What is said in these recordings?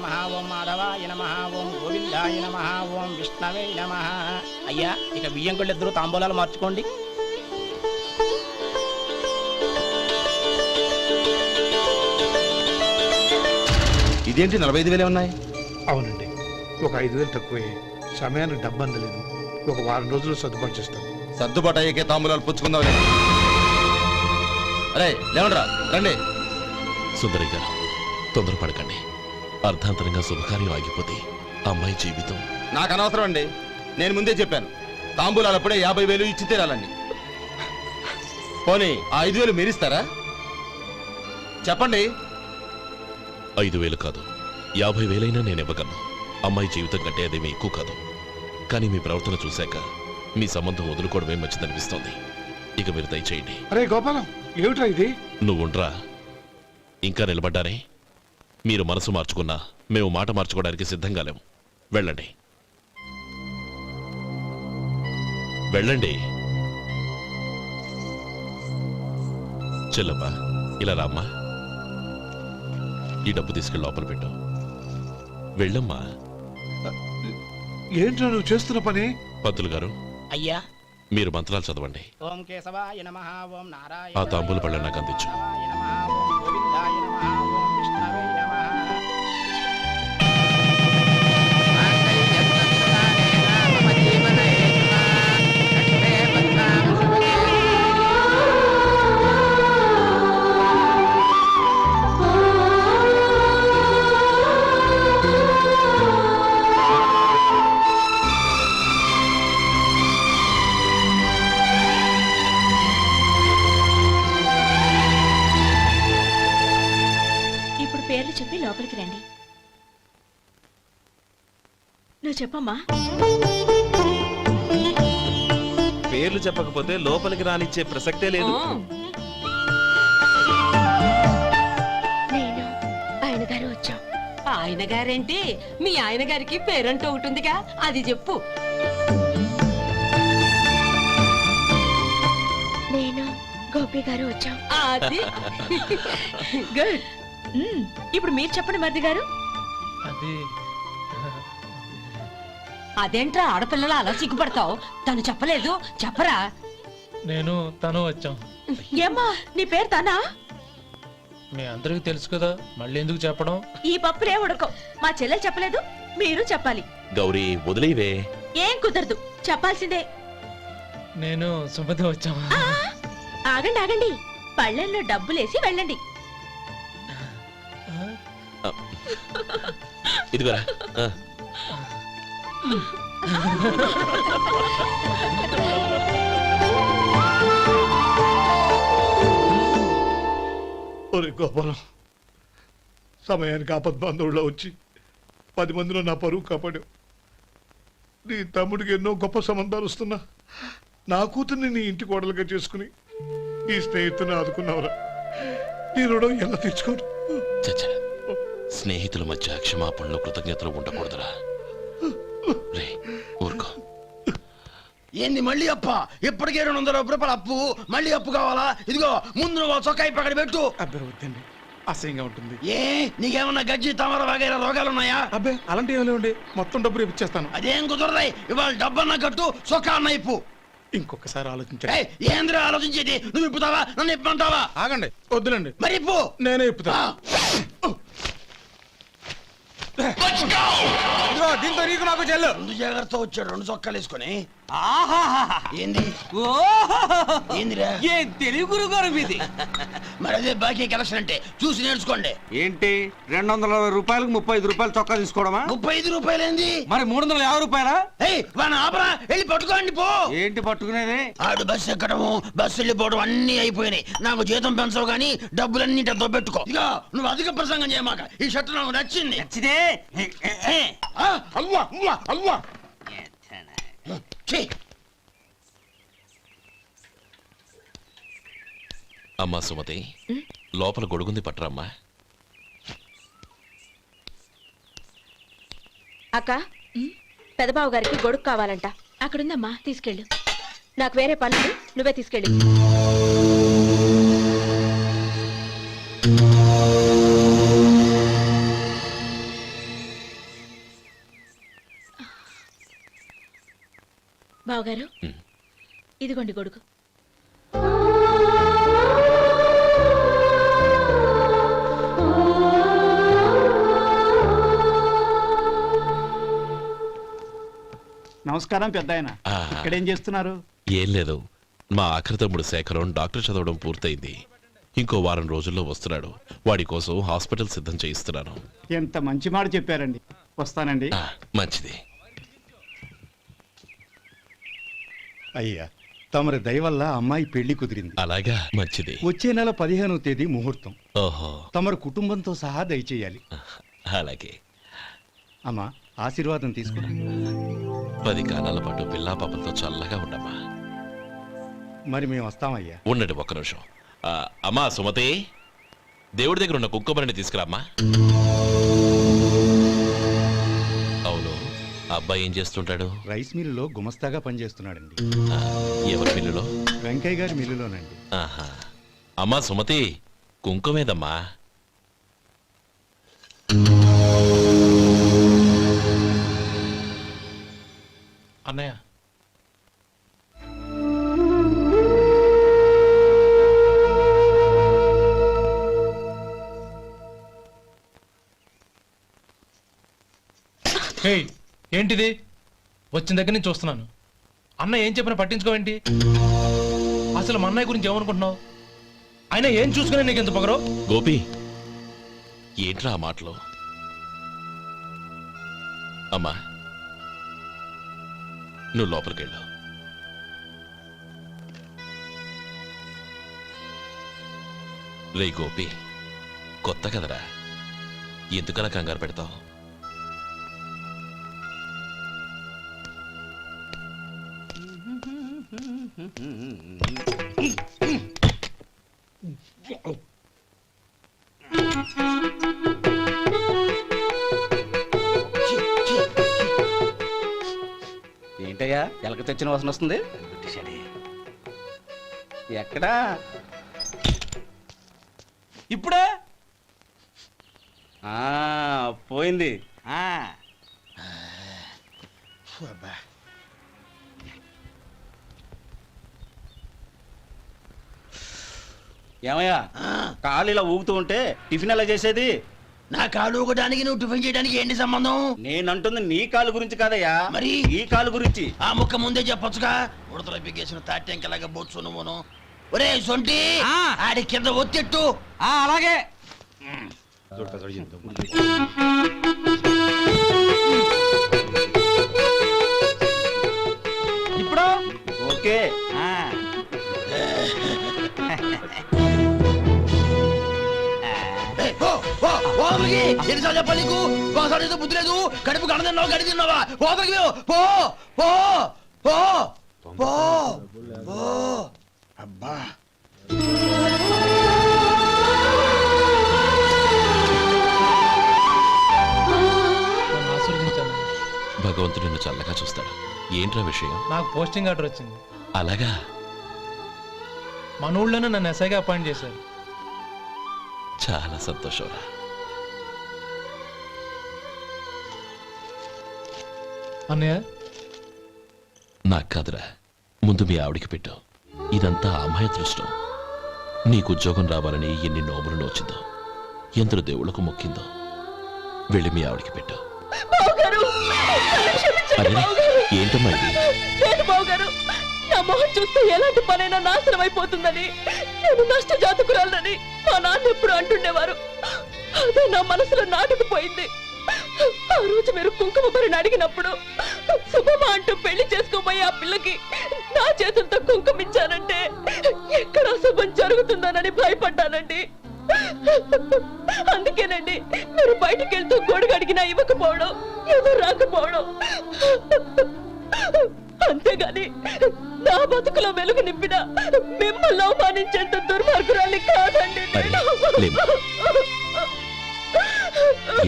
నమః, ఓం మాధవాయ నమః, ఓం గోవిందాయ నమః, ఓం విష్ణవే నమః. అయ్యా, ఇక బియ్యం కొళ్ళు ఇద్దరు తాంబూలాలు మార్చుకోండి. ఇదేంటి 45,000 ఉన్నాయి? అవునండి, ఒక 5,000 తక్కువే. సమయానికి డబ్బు అందలేదు. ఒక వారం రోజులు సర్దుబాటు చేస్తాం. సర్దుబాటు అయ్యే తాంబూలాలు పుచ్చుకుందాం. అరే లేవండ్రా, రండి. సుందరి గారు, తొందరపడకండి. అర్ధాంతరంగా శుభకార్యం ఆగిపోతే అమ్మాయి జీవితం. నాకు అనవసరం అండి, నేను ముందే చెప్పాను. తాంబూలాలు అప్పుడే 50,000 ఇచ్చి తీరాలండి. పోనీ ఆ 5,000 మీరిస్తారా? చెప్పండి. 5,000 కాదు, 50,000 నేను ఇవ్వగలను. అమ్మాయి జీవితం కంటే అదేమీ ఎక్కువ కాదు. కానీ మీ ప్రవర్తన చూశాక మీ సంబంధం వదులుకోవడమే మంచిదనిపిస్తోంది. ఇక మీరు దయచేయండి. అరే గోపాలం, ఏమిట్రా ఇది? నువ్వుండ్రా, ఇంకా నిలబడ్డానే. మీరు మనసు మార్చుకున్నా మేము మాట మార్చుకోవడానికి సిద్ధంగా లేము. వెళ్ళండి, వెళ్ళండి. చెల్లమ్మా, ఇలా రామ్మా. ఈ డబ్బు తీసుకెళ్ళి లోపల పెట్టు. వెళ్ళమ్మా. ఏంట్రా నువ్వు చేస్తున్న పని? పంతులు గారు, అయ్యా, మీరు మంత్రాలు చదవండి. ఓం కేశవాయ నమః, ఓం నారాయణ ఆ తాంబూల పళ్ళ నాకు అందించు. ఓం గోవిందాయ నమః, ఓం విష్ణవే నమః. పేర్లు చెప్పి లోపలికి రండి. నువ్వు చెప్పమ్మా. పేర్లు చెప్పకపోతే లోపలికి రానిచ్చే ప్రసక్తే లేదు. నేను ఆయన గారు వచ్చాం. ఆయన గారేంటి? మీ ఆయన గారికి పేరంటూ ఒకటిగా, అది చెప్పు. నేను గోపి గారు వచ్చాం. అది గుడ్. ఇప్పుడు మీరు చెప్పండి మరిది గారు. అదేంట్రా ఆడపిల్లలు అలా సిగ్గుపడతావు? తను చెప్పలేదు, చెప్పరా. నేను తను వచ్చాం. ఏమ్మా, నీ పేరు తనా? మీ అందరికి తెలుసు కదా, మళ్ళీ ఎందుకు చెప్పడం? ఈ పప్పులే ఉడకం. మా చెల్లెలు చెప్పలేదు, మీరు చెప్పాలి. గౌరీ, వదిలేవే. ఏం కుదరదు, చెప్పాల్సిందే. నేను సుమతి వచ్చాం. ఆగండి ఆగండి, పళ్ళెల్లో డబ్బులేసి వెళ్ళండి. ఇదిగోరా. ఒరే గోపాలం, సమయానికి ఆపద్బాంధవుల్లో వచ్చి 10 మందిలో నా పరువు కాపాడావు. నీ తమ్ముడికి ఎన్నో గొప్ప సంబంధాలు వస్తున్నా నా కూతుర్ని నీ ఇంటి కోడలుగా చేసుకుని ఈ స్నేహితుని ఆదుకున్నావురా. నీ రుణం ఎలా తెచ్చుకోరు? చచ్చా, స్నేహితుల మధ్య క్షమాపణలు కృతజ్ఞతలు ఉండకూడదురా. రే ఊరుకో. ఏంది మళ్ళీ అప్ప? ఇప్పటికే 200 రూపాయలు అప్పు, మళ్ళీ అప్పు కావాలా? ఇదిగో ముందు నువ్వు చొక్కాయి పక్కన పెట్టు. అబ్బే వద్దండి, అసహ్యంగా ఉంటుంది. ఏ నీకేమన్నా గజ్జి తమర వగైరా రోగాలున్నాయా? అబ్బే అలాంటి ఏమి లేవండి, మొత్తం డబ్బు రేపు ఇచ్చేస్తాను. అదేం కుదరదాయి. ఇవాళ డబ్బన్నా కట్టు, చొక్కా అన్న ఇప్పు. ఇంకొకసారి ఆలోచించండి. ఏంద్రా ఆలోచించేది? నువ్వు ఇప్పుతావా, నన్ను ఇప్పమంటావా? ఆగండి, వద్దులండి, మరి ఇప్పు. నేనే ఇప్పుతా. దీంతో నీకు నాకు చెల్లు. ముందు జాగ్రత్త వచ్చాడు 2 చొక్కాలు వేసుకొని. ఏంది ఏందిరా? ఏ తెలుగు గురుగారు మీది? మరి అదే బాకీ కలెక్షన్ అంటే చూసి నేర్చుకోండి. ఏంటి 220 రూపాయలకు 35 రూపాయలు చొక్కా తీసుకోవడమా? 35 రూపాయలు ఏంది? మరి 350 రూపాయలా? వాడిని ఆపరా, వెళ్ళి పట్టుకోండి పో. ఏంటి పట్టుకునేది? ఆడు బస్సు ఎక్కడము, బస్సు వెళ్ళిపోవడం అన్ని అయిపోయినాయి. నాకు జీతం పెంచవు గానీ డబ్బులన్నీ దొబ్బెట్టుకో. ఇక నువ్వు అధిక ప్రసంగం చేయమాక. ఈ షర్ట్ నాకు నచ్చింది. నచ్చితే అల్వా అల్వా అల్వా. అమ్మా సుమతి, లోపల గొడుగుంది పట్టరమ్మా. అక్క, పెదబాబు గారికి గొడుగు కావాలంట. అక్కడుందమ్మా, తీసుకెళ్ళు. నాకు వేరే పనులు, నువ్వే తీసుకెళ్ళు. బావగారు ఉమ్. ఇదిగోండి గొడుగు. నమస్కారం పెద్ద ఆయన. ఆ. ఇక్కడేం చేస్తున్నారు? ఏం లేదు, మా ఆఖరి తమ్ముడు శేఖరం డాక్టర్ చదవడం పూర్తయింది. ఇంకో వారం రోజుల్లో వస్తున్నాడు. వాడి కోసం హాస్పిటల్ సిద్ధం చేయిస్తున్నాను. ఎంత మంచి మాట చెప్పారండి. వస్తానండి. ఆ, మంచిది. అయ్యా, తమరి దయ వల్ల అమ్మాయి పెళ్లి కుదిరింది. అలాగా, మంచిది. వచ్చే నెల 15వ తేదీ ముహూర్తం. ఓహో, తమరు కుటుంబంతో సహా దయచేయాలి. అలాగే. అమ్మా, ఆశీర్వాదం తీసుకురా. 10 కాలాల పాటు పిల్లా పాపలతో చల్లగా ఉండమ్మా. మరి మేము వస్తామయ్యా. ఉండండి ఒక్క నిమిషం. అమ్మా సుమతి, దేవుడి దగ్గర ఉన్న కుక్కమరిని తీసుకురామ్మా. అవును, అబ్బాయి ఏం చేస్తుంటాడు? రైస్ మిల్లులో గుమస్తాగా పనిచేస్తున్నాడండి. ఆ, ఎవరి మిల్లులో? వెంకయ్య గారి మిల్లులోనండి. ఆహా. అమ్మా సుమతి, కుంకుమేదమ్మా. అన్నయ్య, ఏయ్, ఏంటిది? వచ్చిన దగ్గర నుంచి చూస్తున్నాను. అన్న ఏం చెప్పినా పట్టించుకోవేంటి? అసలు మా అన్నయ్య గురించి ఏమనుకుంటున్నావు? ఆయన ఏం చూసుకునే నీకు ఎంత పొగరు? గోపి, ఏంట్రా ఆ మాటలు? అమ్మా, నువ్వు లోపలికెళ్ళు. రే గోపి, కొత్త కదరా, ఎందుకలా కంగారు పెడతావు? ఏంటయ్యా ఎలక తెచ్చిన వాసన వస్తుంది? ఎక్కడా? ఇప్పుడే పోయింది. ఏమయ్యా, కాలు ఇలా ఊగుతూ ఉంటే టిఫిన్ ఎలా చేసేది? నా కాలు ఊగడానికి నువ్వు టిఫిన్ చేయడానికి ఏంటి సంబంధం? నేనంటుంది నీ కాలు గురించి కాదయ్యా, మరి ఈ కాలు గురించి. ఆ ముక్క ముందే చెప్పొచ్చుగా. ఉడతలో పిగేసిన తాట్యంకలాగా బొచ్చు నువ్వును. ఒరే సొంటి, ఆడి కింద ఒత్తిట్టు. అలాగే. ఇప్పుడు ఓకే. ఎన్నిసార్లు చెప్పాలి నీకు? ఒకసారి ఏదో బుద్ధి లేదు. కడుపు కడదన్నావు, గడి తిన్నావా? ఓపలికి పో పో పో పో పో. అబ్బా, నన్ను ఆశీర్వదించాను. భగవంతుడు నిన్ను చల్లగా చూస్తాడు. ఏంట్రా విషయం? నాకు పోస్టింగ్ ఆర్డర్ వచ్చింది. అలాగా? మన ఊళ్ళోనే నన్ను ఎస్ఐగా అపాయింట్ చేశారు. చాలా సంతోషంరా. అన్నయ్య, నాకు కాదురా, ముందు మీ ఆవిడికి పెట్టు. ఇదంతా అమ్మాయి అదృష్టం. నీకు ఉద్యోగం రావాలని ఎన్ని నోములు నోచిందో, ఎందరు దేవుళ్లకు మొక్కిందో. వెళ్ళి మీ ఆవిడికి పెట్టు. అరే, ఏంటమ్మా ఇది? లేదు బావగారు, నా మొహం చూస్తే ఎలాంటి పనైనా నాశనం అయిపోతుందని, నేను నష్ట జాతకురాలని మా నాన్న ఎప్పుడు అంటుండేవారు. అదే నా మనసులో నాటుకుపోయింది. ఆ రోజు మీరు కుంకుమ భరిని అడిగినప్పుడు శుభమా అంటూ పెళ్లి చేసుకోబోయే ఆ పిల్లకి నా చేతులతో కుంకుమ ఇచ్చానంటే ఎక్కడ అశుభం జరుగుతుందోనని భయపడ్డానండి. అందుకేనండి మీరు బయటికి వెళ్తూ గొడుగు అడిగినా ఇవ్వకపోవడం, ఎవరు రాకపోవడం. అంతేగాని నా బతుకులో వెలుగు నింపిన మిమ్మల్ని అవమానించేంత దుర్మార్గురాలి కాదండి అరే, లేమ్మా.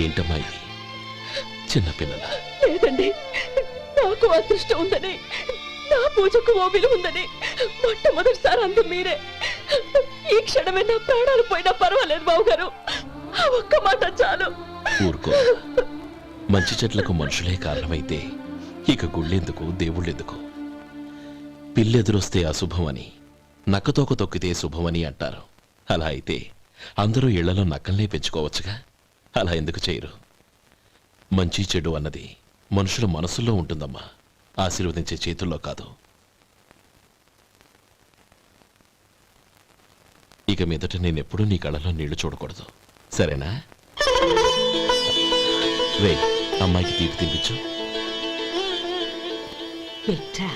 ఏంటమ్మా ఇది? చిన్నపిల్లల. లేదండి, నాకు అదృష్టం ఉందని, నా పూజకు ఓ విలువ ఉందని మొట్టమొదటిసారి అందు మీరే. ఈ క్షణమే నా ప్రాణాలు పోయినా పర్వాలేదు బావగారు, ఆ ఒక్క మాట చాలు. ఊరుకో. మంచి చెట్లకు మనుషులే కారణమైతే ఇక గుళ్ళెందుకు, దేవుళ్ళెందుకు? పిల్లెదురొస్తే అశుభమని, నక్కతోక తొక్కితే శుభమని అంటారు. అలా అయితే అందరూ ఇళ్లలో నక్కల్నే పెంచుకోవచ్చుగా. అలా ఎందుకు చేయరు? మంచి చెడు అన్నది మనుషుల మనసుల్లో ఉంటుందమ్మా, ఆశీర్వదించే చేతుల్లో కాదు. ఇక మీదట నేనెప్పుడూ నీ కళ్ళలో నీళ్లు చూడకూడదు, సరేనా? రే, అమ్మాయికి తీపి తినిపించు. బిడ్డా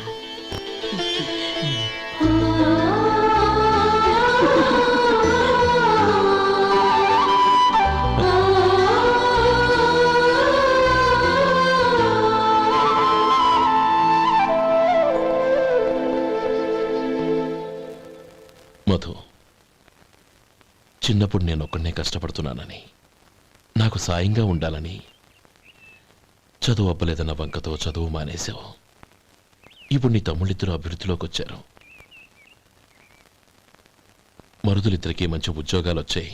మధు, చిన్నప్పుడు నేను ఒక్కడనే కష్టపడుతున్నానని, నాకు సాయంగా ఉండాలని చదువు అబ్బలేదన్న వంకతో చదువు మానేశావు. ఇప్పుడు నీ తమ్ముళ్ళిద్దరూ అభివృద్ధిలోకి వచ్చారు. మరుదులిద్దరికీ మంచి ఉద్యోగాలు వచ్చాయి.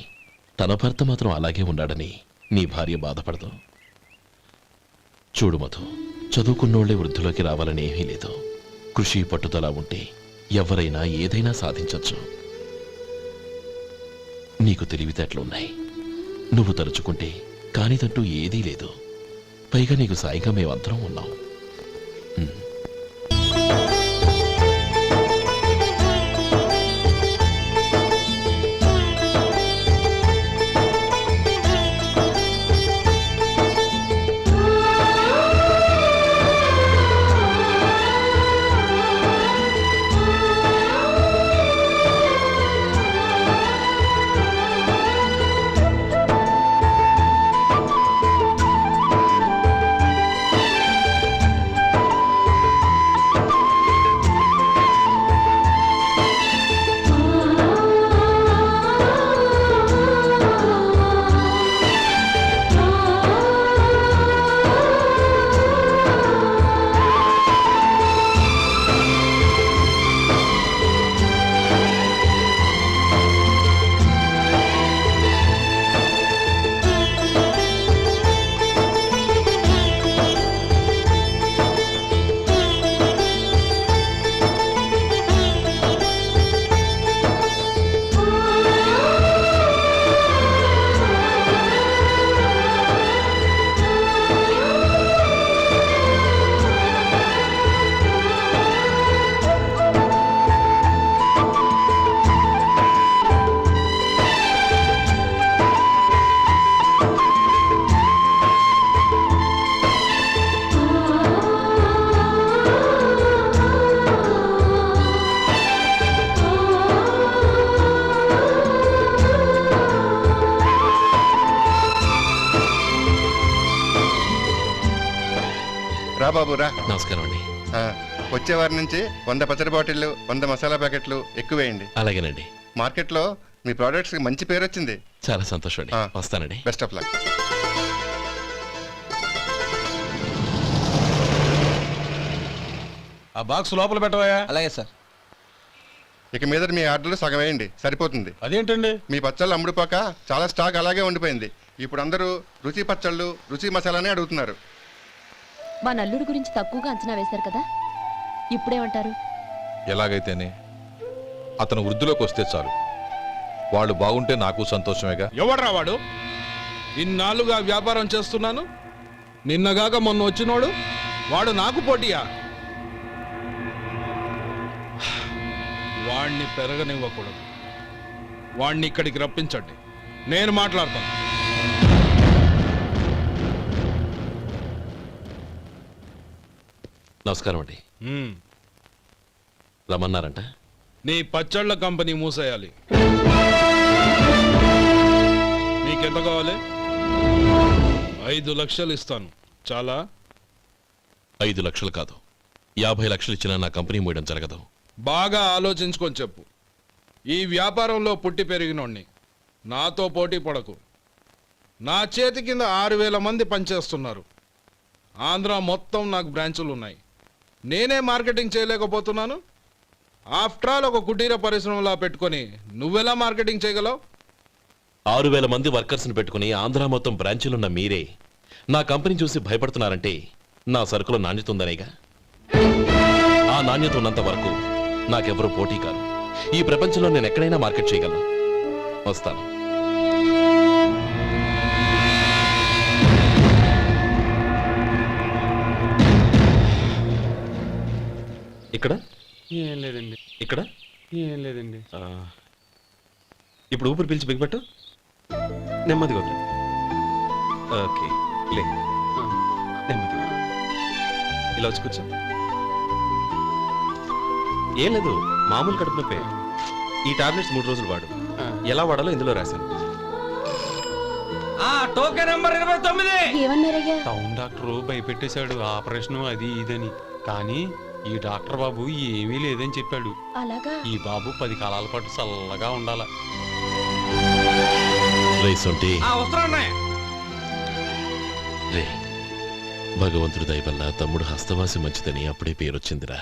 తన భర్త మాత్రం అలాగే ఉన్నాడని నీ భార్య బాధపడదు. చూడు మధు, చదువుకున్నోళ్లే వృద్ధిలోకి రావాలని ఏమీ లేదు. కృషి పట్టుదల ఉంటే ఎవరైనా ఏదైనా సాధించొచ్చు. నీకు తెలివితేటలున్నాయి. నువ్వు తలుచుకుంటే కానిదంటూ ఏదీ లేదు. పైగా నీకు సాయిగా మేమందరం ఉన్నాం. రా బాబు రా. నమస్కారం అండి. వచ్చే వారి నుంచి 100 పచ్చడి బాటిళ్లు, 100 మసాలా ప్యాకెట్లు ఎక్కువేయండి. అలాగేనండి. మార్కెట్లో మీ ప్రోడక్ట్స్ మంచి పేరు వచ్చింది. చాలా సంతోషం అండి. వస్తానండి. Best of luck. ఆ బాక్స్ లోపల పెట్టవా? అలాగే సార్. ఇక మీద మీ ఆర్డర్లు సగం వేయండి, సరిపోతుంది. అదేంటండి? మీ పచ్చళ్ళు అమ్ముడుపోక చాలా స్టాక్ అలాగే ఉండిపోయింది. ఇప్పుడు అందరూ రుచి పచ్చళ్ళు, రుచి మసాలానే అడుగుతున్నారు. మా నల్లుడి గురించి తక్కువగా అంచనా వేశారు కదా, ఇప్పుడేమంటారు? ఎలాగైతేనే అతను వృద్ధిలోకి వస్తే చాలు. వాళ్ళు బాగుంటే నాకు సంతోషమేగా. ఎవడ్రా వాడు? ఇన్నాళ్ళుగా వ్యాపారం చేస్తున్నాను, నిన్నగాక మొన్న వచ్చినోడు వాడు నాకు పోటీయా? వాణ్ణి పెరగనివ్వకూడదు. వాణ్ణి ఇక్కడికి రప్పించండి, నేను మాట్లాడతాను. నమస్కారం అండి. రమ్మన్నారంట? నీ పచ్చళ్ళ కంపెనీ మూసేయాలి. నీకెంత కావాలి? 5 లక్షలు ఇస్తాను. చాలా? 5 లక్షలు కాదు, 50 లక్షలు ఇచ్చినా నా కంపెనీ మూయడం జరగదు. బాగా ఆలోచించుకొని చెప్పు. ఈ వ్యాపారంలో పుట్టి పెరిగినోడ్ని, నాతో పోటీ పడకు. నా చేతి కింద 6,000 మంది పనిచేస్తున్నారు. ఆంధ్ర మొత్తం నాకు బ్రాంచులు ఉన్నాయి. నేనే మార్కెటింగ్ చేయలేకపోతున్నాను. ఆఫ్టర్ ఆల్ ఒక కుటీర పరిశ్రమలా పెట్టుకొని నువ్వెలా మార్కెటింగ్ చేయగలవు? 6,000 మంది వర్కర్స్ని పెట్టుకుని ఆంధ్ర మొత్తం బ్రాంచీలున్న మీరే నా కంపెనీ చూసి భయపడుతున్నారంటే నా సరుకులో నాణ్యత ఉందనేగా. ఆ నాణ్యత ఉన్నంత వరకు నాకెవరూ పోటీ కాదు. ఈ ప్రపంచంలో నేను ఎక్కడైనా మార్కెట్ చేయగలను. వస్తాను. ఇక్కడ ఏం లేదండి. ఇక్కడ ఏం లేదండి. ఇప్పుడు ఊపిరి పీల్చి బిగ్బట్టు. నెమ్మదిగా వదిలే. ఓకే, లే. నెమ్మదిగా ఇలా వచ్చి కూర్చో. ఏం లేదు, మామూలు కడుపు నొప్పే. ఈ టాబ్లెట్స్ 3 రోజులు వాడు. ఎలా వాడాలో ఇందులో రాశాను. Token number 29. ఏమన్నారయ్యా? టౌన్ డాక్టర్ భయపెట్టేశాడు, ఆపరేషన్ అది ఇదని. కానీ ఈ డాక్టర్ బాబు ఏమీ లేదని చెప్పాడు. అలాగా? ఈ బాబు 10 కాలాల పాటు చల్లగా ఉండాల. రే, భగవంతుడి దయ వల్ల తమ్ముడు హస్తవాసి మంచిదని అప్పుడే పేరొచ్చిందిరా.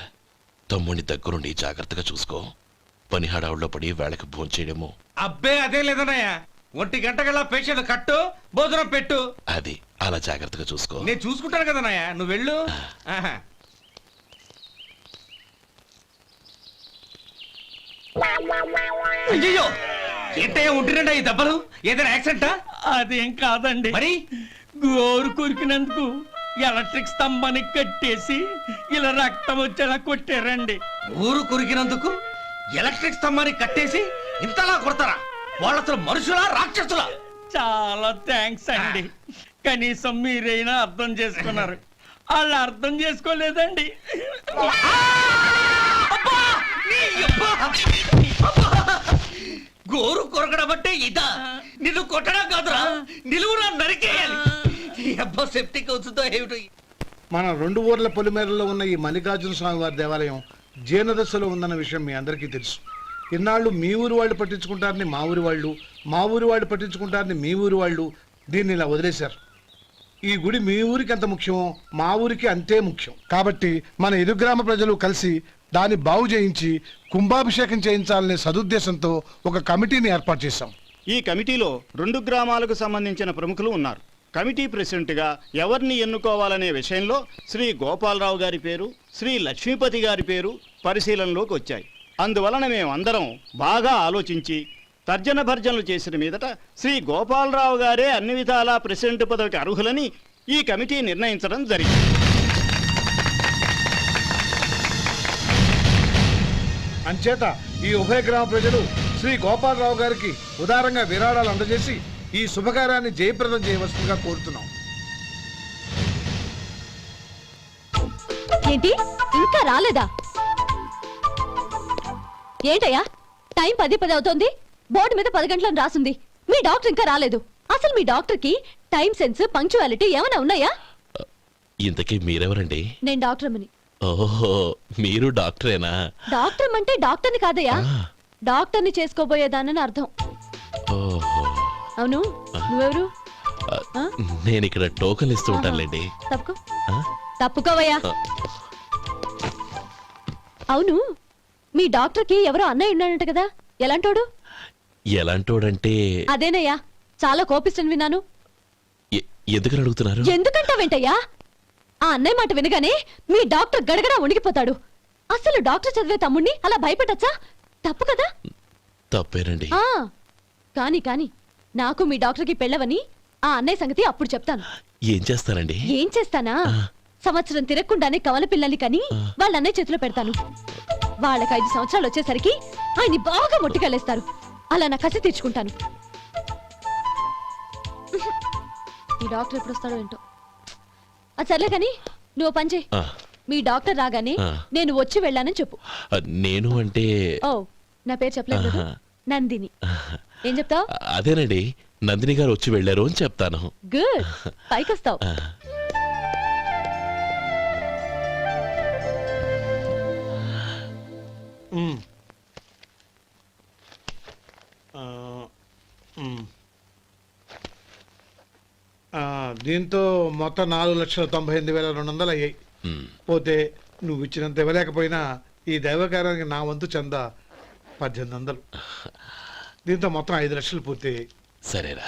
తమ్ముడిని దగ్గరుండి జాగ్రత్తగా చూసుకో. పని హడావుల్లో పడి వేళకి భోంచేయడము. అబ్బే అదే లేదన్నయ్య. 1 గంటకల్లా పేషెంట్ కట్టు, భోజనం పెట్టు. అది అలా జాగ్రత్తగా చూసుకో. నేను చూసుకుంటాను కదన్నయ్య, నువ్వు వెళ్ళు. అయ్యో, ఏంటయ్యా ఉంటున్నాడా ఈ దెబ్బలు? ఏదైనా యాక్సిడెంటా? అదేం కాదండి, మరి గోరు కొరికినందుకు ఎలక్ట్రిక్ స్తంభానికి కట్టేసి ఇలా రక్తం వచ్చేలా కొట్టారండి. ఊరు కొరికినందుకు ఎలక్ట్రిక్ స్తంభాన్ని కట్టేసి ఇంతలా కొడతారా? వాళ్ళు అసలు మనుషులా రాక్షసులా? చాలా థ్యాంక్స్ అండి, కనీసం మీరైనా అర్థం చేసుకున్నారు. వాళ్ళు అర్థం చేసుకోలేదండి. గోరు కొరకడం అంటే ఇదా? నిన్ను కొట్టడం కాదురా, నిలువురా నరికేయాలి. అబ్బా సెప్టిక్ అవుతుందో ఏమిటో. మన 2 ఊర్ల పొలిమేరలో ఉన్న ఈ మల్లికార్జున స్వామి వారి దేవాలయం జీర్ణదశలో ఉందన్న విషయం మీ అందరికీ తెలుసు. ఇన్నాళ్ళు మీ ఊరు వాళ్ళు పట్టించుకుంటారని మా ఊరి వాళ్ళు, మా ఊరి వాళ్ళు పట్టించుకుంటారని మీ ఊరి వాళ్ళు దీన్ని ఇలా వదిలేశారు. ఈ గుడి మీ ఊరికి ఎంత ముఖ్యమో మా ఊరికి అంతే ముఖ్యం. కాబట్టి మన ఇరు గ్రామ ప్రజలు కలిసి దాన్ని బాగు చేయించి కుంభాభిషేకం చేయించాలనే సదుద్దేశంతో ఒక కమిటీని ఏర్పాటు చేశాం. ఈ కమిటీలో 2 గ్రామాలకు సంబంధించిన ప్రముఖులు ఉన్నారు. కమిటీ ప్రెసిడెంట్గా ఎవరిని ఎన్నుకోవాలనే విషయంలో శ్రీ గోపాలరావు గారి పేరు, శ్రీ లక్ష్మీపతి గారి పేరు పరిశీలనలోకి వచ్చాయి. అందువలన మేమందరం బాగా ఆలోచించి తర్జన భర్జనలు చేసిన మీదట శ్రీ గోపాలరావు గారే అన్ని విధాలా ప్రెసిడెంట్ పదవికి అర్హులని ఈ కమిటీ నిర్ణయించడం జరిగింది. అంచేత ఈ ఉభయ గ్రామ ప్రజలు శ్రీ గోపాలరావు గారికి ఉదారంగా విరాళాలు అందజేసి ఈ శుభకార్యాన్ని జయప్రదం చేయవలసిందిగా కోరుతున్నాం. ఏంటి ఇంకా రాలేదా? ఏంటయ్యా, టైం 10 అవుతోంది. బోర్డు మీద 10 గంటలను రాసింది. మీ డాక్టర్ ఇంకా రాలేదు. అసలు మీ డాక్టర్ కి టైం సెన్స్, పంక్చువాలిటీ ఏమైనా ఉన్నాయా? ఇంతకీ మీరెవరండి? నేను డాక్టర్ అమ్మని. ఓహో, మీరు డాక్టరేనా? డాక్టర్ అంటే డాక్టర్ని కాదయ్యా, డాక్టర్ని చేసుకోబోయేదానని అర్థం. ఓహో, అవును, నువ్వెవరు? నేను ఇక్కడ టోకన్ ఇస్తూ ఉంటానులేండి. తప్పుకో, తప్పుకోవయ్యా. అవును, మీ డాక్టర్ కి ఎవరో అన్నయ్య ఉన్నాడంట కదా, ఎలాంటోడు? ఎలాంటోడంటే అదేనయ్యా, చాలా కోపిస్తని విన్నాను. ఎందుకని అడుగుతున్నారు? ఎందుకంటావేంటయ్యా? ఆ అన్నయ్య మాట వినగానే మీ డాక్టర్ గడగడా ఉణిగిపోతాడు. అసలు డాక్టర్ చదివే తమ్ముణ్ణి అలా భయపెట్టచ్చా? తప్పు కదా? తప్పేనండి. కాని కాని నాకు మీ డాక్టర్కి పెళ్ళవని ఆ అన్నయ్య సంగతి అప్పుడు చెప్తాను. ఏం చేస్తారండి? ఏం చేస్తానా, సంవత్సరం తిరగకుండానే కవల పిల్లల్ని కని వాళ్ళ అన్నయ్య చేతిలో పెడతాను. వాళ్ళకి 5 సంవత్సరాలు వచ్చేసరికి ఆయన్ని బాగా మొట్టికెళ్ళేస్తారు. అలా నా కసి తీర్చుకుంటాను. ఈ డాక్టర్ ఎప్పుడు వస్తాడో ఏంటో. అది సర్లే కానీ నువ్వు పని చేయి. మీ డాక్టర్ రాగానే నేను వచ్చి వెళ్ళానని చెప్పు. నేను అంటే ఓ, నా పేరు చెప్పలేదు కదా, నందిని. ఏం చెప్తావు? అదేనండి, నందిని గారు వచ్చి వెళ్ళారు అని చెప్తాను. గుడ్, పైకొస్తావు. దీంతో మొత్తం 4,98,200 అయ్యాయి. పోతే నువ్వు ఇచ్చినంత ఇవ్వలేకపోయినా ఈ దైవకార్యానికి నా వంతు చంద 1800. దీంతో మొత్తం 5 లక్షలు పూర్తయ్యాయి. సరేరా,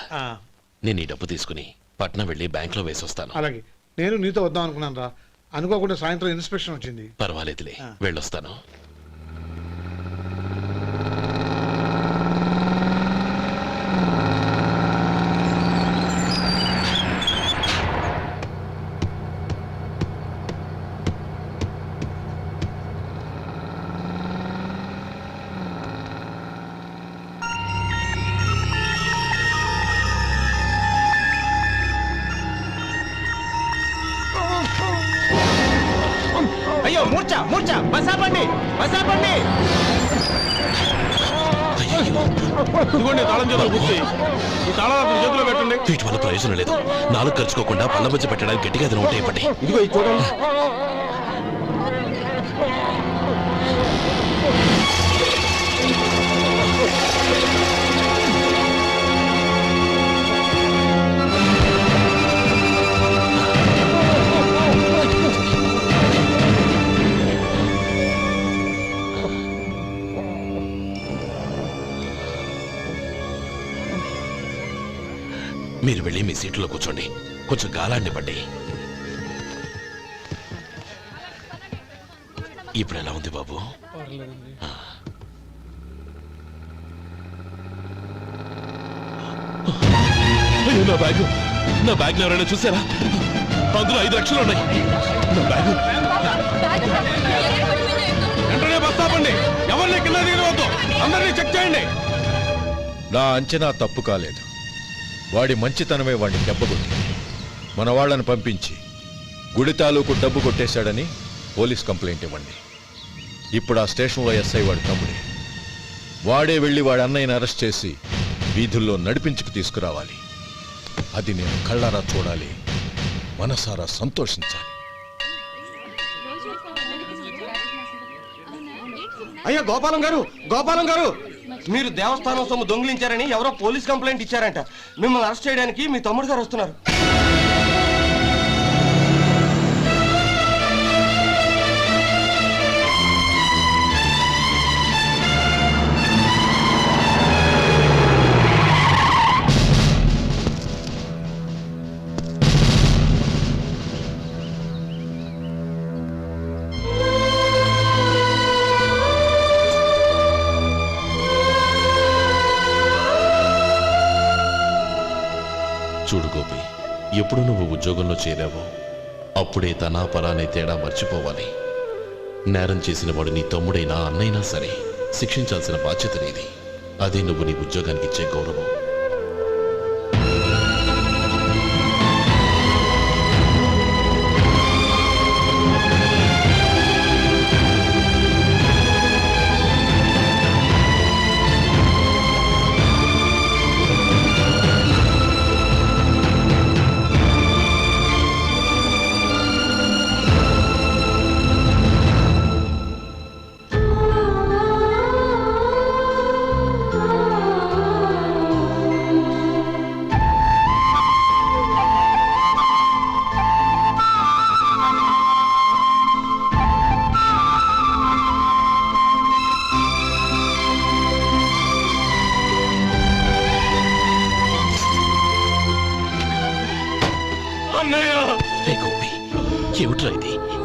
నేను ఈ డబ్బు తీసుకుని పట్నం వెళ్ళి బ్యాంక్ లో వేసి వస్తాను. అలాగే, నేను నీతో వద్దాం అనుకున్నాను రా, అనుకోకుండా సాయంత్రం ఇన్స్పెక్షన్ వచ్చింది. పర్వాలేదులే, వెళ్ళొస్తాను. అయ్యో మూర్ఛ మూర్ఛ బసాపండి బసాపండి. ఇదిగోండి తాళం చేతులు గుర్తి. ఈ తాళాలు చేతిలో పెట్టండి. వీటి వల్ల ప్రయోజనం లేదు. నాలుగు ఖర్చుకోకుండా పళ్ళ మధ్య పెట్టడానికి గట్టిగా ఏదైనా ఉంటే ఇవ్వండి. ఇదిగో ఇది చూడండి. మీరు వెళ్ళి మీ సీట్లో కూర్చోండి. కొంచెం గాలాన్ని పడ్డి. ఇప్పుడు ఎలా ఉంది బాబు? అయ్యో, నా బ్యాగ్ ఎవరైనా చూసారా? అందులో 5 లక్షలు ఉన్నాయి. నా బ్యాగు వెంటనే బస్తాపండి. ఎవరిని కింద దిగవద్దు. అందరినీ చెక్ చేయండి. నా అంచనా తప్పు కాలేదు. వాడి మంచితనమే వాడిని దెబ్బకొట్టింది. మన వాళ్ళని పంపించి గుడి తాలూకు డబ్బు కొట్టేశాడని పోలీస్ కంప్లైంట్ ఇవ్వండి. ఇప్పుడు ఆ స్టేషన్లో ఎస్ఐ వాడి తమ్ముడే. వాడే వెళ్ళి వాడి అన్నయ్యని అరెస్ట్ చేసి వీధుల్లో నడిపించుకు తీసుకురావాలి. అది నేను కళ్ళారా చూడాలి, మనసారా సంతోషించాలి. అయ్యా గోపాలం గారు మీరు దేవస్థానం సొమ్ము దొంగిలించారని ఎవరో పోలీస్ కంప్లైంట్ ఇచ్చారంట. మిమ్మల్ని అరెస్ట్ చేయడానికి మీ తమ్ముడు గారు వస్తున్నారు. చూడు గోపి, ఎప్పుడు నువ్వు ఉద్యోగంలో చేరావో అప్పుడే తనా పరానే తేడా మర్చిపోవాలి. నేరం చేసిన వాడు నీ తమ్ముడైనా అన్నైనా సరే శిక్షించాల్సిన బాధ్యత నీది. అదే నువ్వు నీ ఉద్యోగానికి ఇచ్చే గౌరవం.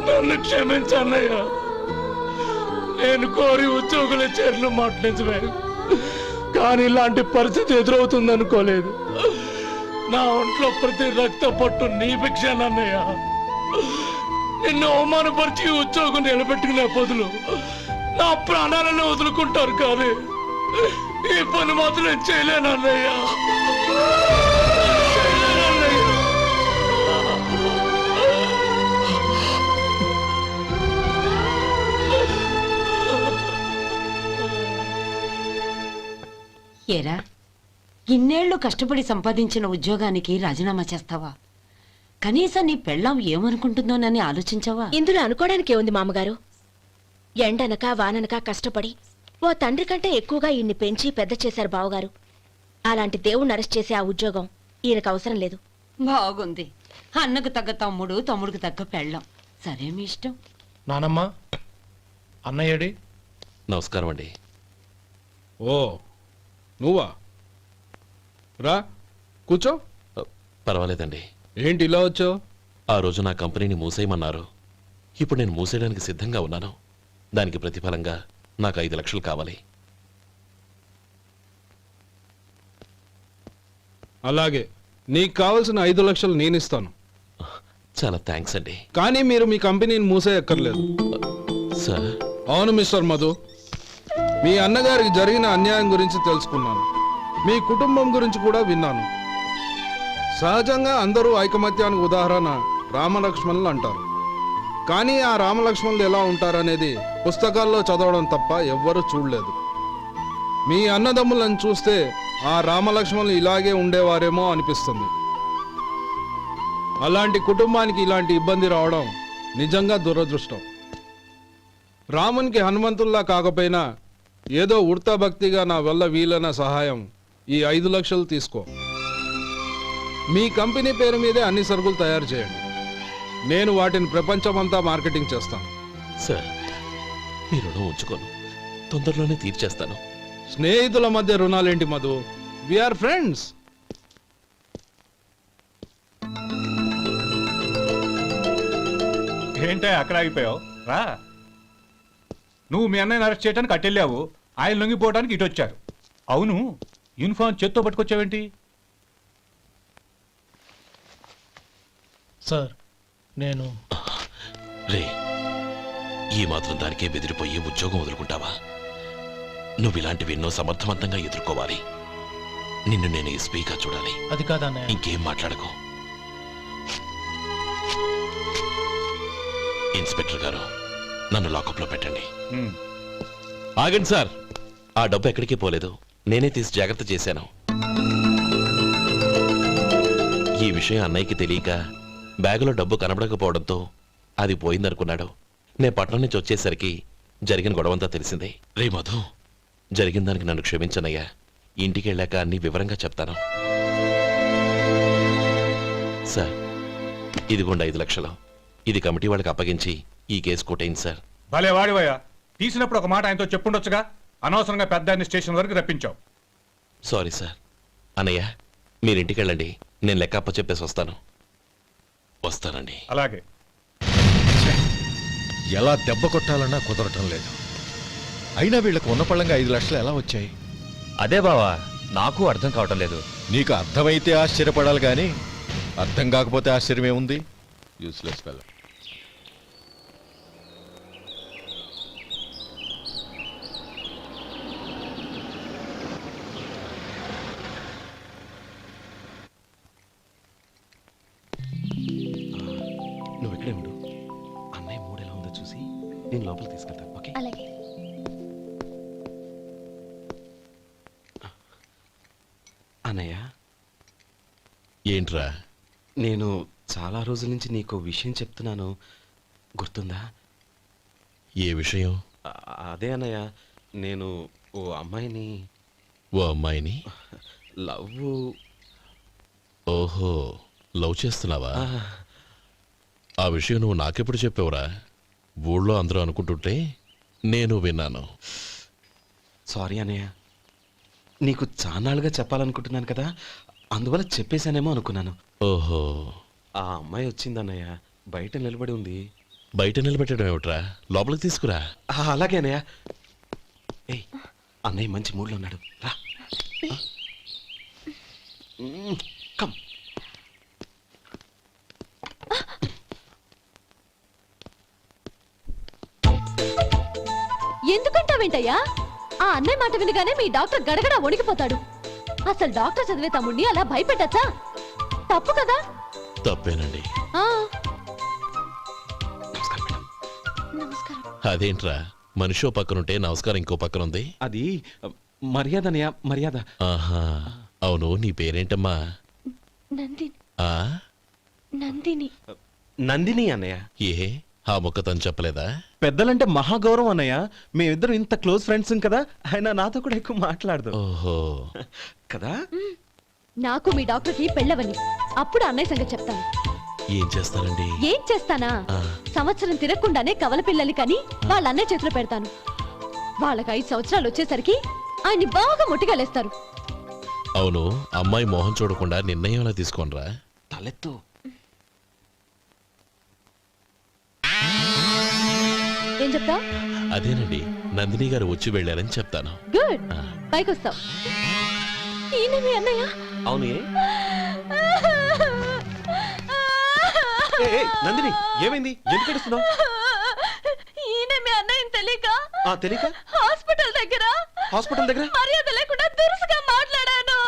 నన్ను క్షమించన్నయ్య. నేను కోరి ఉద్యోగుల చేరిన మాట నిజమే, కానీ ఇలాంటి పరిస్థితి ఎదురవుతుంది అనుకోలేదు. నా ఒంట్లో ప్రతి రక్త పట్టు నీ భిక్షానన్నయ్య. నిన్ను అవమానపరిచి ఉద్యోగం నిలబెట్టుకునే బదులు నా ప్రాణాలను వదులుకుంటారు, కానీ ఈ పని మాత్రం చేయలేనన్నయ్య. ఏరా, ఇన్నేళ్లు కష్టపడి సంపాదించిన ఉద్యోగానికి రాజీనామా చేస్తావా? కనీసం నీ పెళ్ళాం ఏమనుకుంటుందోనని ఆలోచించావా? ఇందులో అనుకోవడానికి ఏముంది మామగారు? ఎండనక వాననక కష్టపడి ఓ తండ్రి కంటే ఎక్కువగా ఈయన్ని పెంచి పెద్ద చేశారు బావగారు. అలాంటి దేవుణ్ణి అరెస్ట్ చేసే ఆ ఉద్యోగం ఈయనకు అవసరం లేదు. బాగుంది. అన్నకు తగ్గ తమ్ముడు, తమ్ముడికి తగ్గ పెళ్ళాం. సరే, మీ ఇష్టం. నానమ్మ, అన్నయ్యడి. నమస్కారం అండి. ఓ నువ్వా? రా కూర్చో. పర్వాలేదండి. ఏంటి ఇలా వచ్చావు? ఆ రోజు నా కంపెనీని మూసేయమన్నారు. ఇప్పుడు నేను మూసేయడానికి సిద్ధంగా ఉన్నాను. దానికి ప్రతిఫలంగా నాకు 5 లక్షలు కావాలి. అలాగే, నీకు కావాల్సిన 5 లక్షలు నేను ఇస్తాను. చాలా థ్యాంక్స్ అండి. కానీ మీరు మీ కంపెనీని మూసేయక్కర్లేదు. సార్? అవును మిస్టర్ మధు, మీ అన్నగారికి జరిగిన అన్యాయం గురించి తెలుసుకున్నాను. మీ కుటుంబం గురించి కూడా విన్నాను. సహజంగా అందరూ ఐకమత్యానికి ఉదాహరణ రామలక్ష్మణులు అంటారు. కానీ ఆ రామలక్ష్మణులు ఎలా ఉంటారనేది పుస్తకాల్లో చదవడం తప్ప ఎవ్వరూ చూడలేదు. మీ అన్నదమ్ములను చూస్తే ఆ రామలక్ష్మణులు ఇలాగే ఉండేవారేమో అనిపిస్తుంది. అలాంటి కుటుంబానికి ఇలాంటి ఇబ్బంది రావడం నిజంగా దురదృష్టం. రామునికి హనుమంతుల్లా కాకపోయినా ఏదో ఉడతా భక్తిగా నా వల్ల వీలైన సహాయం ఈ 5 లక్షలు తీసుకో. మీ కంపెనీ పేరు మీదే అన్ని సరుకులు తయారు చేయండి. నేను వాటిని ప్రపంచమంతా మార్కెటింగ్ చేస్తాను. సార్, మీ రుణం ఉంచుకోను, తొందరలోనే తీర్చేస్తాను. స్నేహితుల మధ్య రుణాలేంటి మధు? We are friends. ఏంటే అక్కడ ఆగిపోయావు? రా. నువ్వు మీ అన్నయ్యని అరెస్ట్ చేయడానికి అట్టెళ్ళావు, ఆయన లొంగిపోవడానికి ఇటు వచ్చారు. అవును, యూనిఫామ్ చేత్తో పట్టుకొచ్చావేంటి? సార్, నేను రే, ఈ మాత్రం దానికే బెదిరిపోయి ఉద్యోగం వదులుకుంటావా? నువ్వు ఇలాంటివి ఎన్నో సమర్థవంతంగా ఎదుర్కోవాలి. నిన్ను నేను ఎస్పీగా చూడాలి. అది కాదన్నయ్య. ఇంకేం మాట్లాడకు. ఇన్స్పెక్టర్ గారు, నన్ను లాకప్లో పెట్టండి. ఆగండి సార్, ఆ డబ్బు ఎక్కడికి పోలేదు, నేనే తీసి జాగ్రత్త చేశాను. ఈ విషయం అన్నయ్యకి తెలియక బ్యాగులో డబ్బు కనబడకపోవడంతో అది పోయిందనుకున్నాడు. నే పట్నం నుంచి వచ్చేసరికి జరిగిన గొడవంతా తెలిసిందే. రే మధు, జరిగిన దానికి నన్ను క్షమించనయ్యా. ఇంటికి వెళ్ళాక అన్ని వివరంగా చెప్తాను. సార్, ఇదిగోండి 5 లక్షలు. ఇది కమిటీ వాళ్ళకి అప్పగించి ఈ కేసు కొట్టేయండి సార్. భలే వాడివయ్యా, తీసినప్పుడు ఒక మాట ఆయనతో చెప్పుండొచ్చుగా. అనవసరంగా పెద్ద ఆయన స్టేషన్ వరకు రప్పించావు. Sorry sir. అన్నయ్య, మీరు ఇంటికి వెళ్ళండి, నేను లెక్క అప్ప చెప్పేసి వస్తానండి. అలాగే. ఎలా దెబ్బ కొట్టాలన్నా కుదరటం లేదు. అయినా వీళ్ళకు ఉన్న పళ్ళంగా 5 లక్షలు ఎలా వచ్చాయి? అదే బావా, నాకు అర్థం కావటం లేదు. నీకు అర్థమైతే ఆశ్చర్యపడాలి కానీ అర్థం కాకపోతే ఆశ్చర్యమేముంది? Useless fellow. నువ్వు ఇక్కడే ఉండు. అన్నయ్య మూడు ఎలా ఉందో చూసి నేను లోపలికి తీసుకెళ్తాను. ఓకే? అలాగే. అన్నయ్య, ఏంట్రా? నేను చాలా రోజుల నుంచి నీకు విషయం చెప్తున్నాను, గుర్తుందా? ఏ విషయం? అదే అన్నయ్య, నేను ఓ అమ్మాయిని లవ్. ఓహో, లవ్ చేస్తున్నావా? ఆ విషయం నువ్వు నాకెప్పుడు చెప్పావురా? ఊళ్ళో అందరూ అనుకుంటుంటే నేను విన్నాను. సారీ అన్నయ్య, నీకు చాన్నాళ్ళుగా చెప్పాలనుకుంటున్నాను కదా, అందువల్ల చెప్పేశానేమో అనుకున్నాను. ఓహో, ఆ అమ్మాయి వచ్చిందన్నయ్య, బయట నిలబడి ఉంది. బయట నిలబెట్టడం ఏమిట్రా? లోపలికి తీసుకురా. అలాగే అన్నయ్య. ఏయ్, అన్నయ్య మంచి మూడ్లో ఉన్నాడు, రా. కమ్. ఎందుకంటావేంటయ్యా? ఆ అన్నయ్య మాట వినగానే మీ డాక్టర్ గడగడ వణికిపోతాడు. అసలు డాక్టర్ చదివే తమ్ముడిని అలా భయపెట్టచ్చా? తప్పు కదా? తప్పేనండి. నమస్కారం. అదేంట్రా, మనిషి పక్కనుంటే నమస్కారం ఇంకో పక్కన ఉంది? అది మర్యాద అన్నయ్య, మర్యాద. ఆహా, అవును, నీ పేరేంటమ్మా? నందిని. ఆ, నందిని. నందిని అన్నయ్య. ఏ, ఆ ముక్క తను చెప్పలేదా? పెద్దలంటే మహాగౌరవం అన్నయ్య, మేమిద్దరం ఇంత క్లోజ్ ఫ్రెండ్స్ కదా, ఆయన నాతో కూడా ఎక్కువ మాట్లాడదు. ఓహో, కదా? నాకు మీ డాక్టర్కి పెళ్ళవని, అప్పుడు అన్నయ్య సంగతి చెప్తాను. ఏం చేస్తారండి? ఏం చేస్తానా? సంవత్సరం తిరగకుండానే కవల పిల్లల్ని కని వాళ్ళ అన్నయ్య చేతిలో పెడతాను. వాళ్ళకి 5 సంవత్సరాలు వచ్చేసరికి ఆయన్ని బాగా ముట్టిగలేస్తారు. అవును, అమ్మాయి మోహం చూడకుండా నిర్ణయం ఎలా తీసుకోనరా? తలెత్తు. ఏం చెప్తా? అదేనండి, నందిని గారు వచ్చి వెళ్ళారని చెప్తాను. గుడ్, పైకొస్తావు. ఈయన మీ అన్నయ్య? అవును. నందిని, ఏమైంది? ఎందుకు ఏడుస్తున్నావు? ఈయన మీ అన్నయ్యని తెలియక తెలియక హాస్పిటల్ దగ్గర మర్యాద లేకుండా దురుసుగా మాట్లాడాను.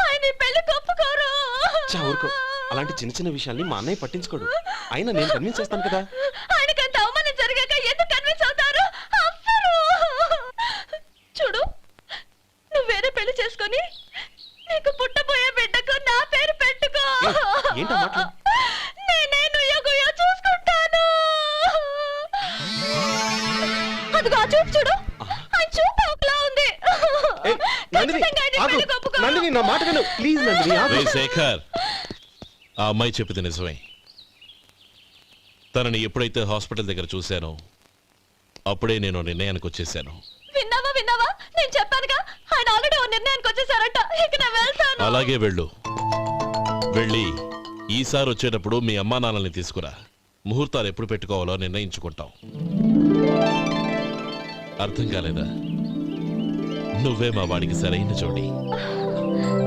ఆయన పెళ్లి ఒప్పుకోరు. ఊరుకో, అలాంటి చిన్న చిన్న విషయాల్ని మా అన్నయ్య పట్టించుకోడు. అయినా నేను కన్విన్స్ చేస్తాను కదా. ఆయనకంత అవమానం జరిగాక ఎందుకు కన్విన్స్ అవుతారు? అవ్వరు. చూడు, నువ్వు వేరే పెళ్లి చేసుకొని నీకు పుట్టబోయే బిడ్డకు నా పేరు పెట్టుకో. ఏంటా మాటలు? నేనే నుయ్యగుయ్య చూసుకుంటాను. అదిగో ఆ చూపు చూడు, ఆ చూపు ఒకలా ఉంది. ఖచ్చితంగా ఆయన పెళ్లికి ఒప్పుకోను. నందిని నా మాట విను ప్లీజ్. నందిని రే శేఖర్, ఆ అమ్మాయి చెప్పింది నిజమే. తనని ఎప్పుడైతే హాస్పిటల్ దగ్గర చూశానో అప్పుడే నేను నిర్ణయానికి వచ్చేసాను. విన్నావా విన్నావా, నేను చెప్పానుగా ఆయన ఆల్రెడీ ఓ నిర్ణయానికి వచ్చేసారట. ఇక నేను వెళ్తాను. అలాగే వెళ్ళు. వెళ్ళి ఈసారి వచ్చేటప్పుడు మీ అమ్మా నాన్నల్ని తీసుకురా. ముహూర్తాలు ఎప్పుడు పెట్టుకోవాలో నిర్ణయించుకుంటాం. అర్థం కాలేదా? నువ్వే మా వాడికి సరైన జోడి.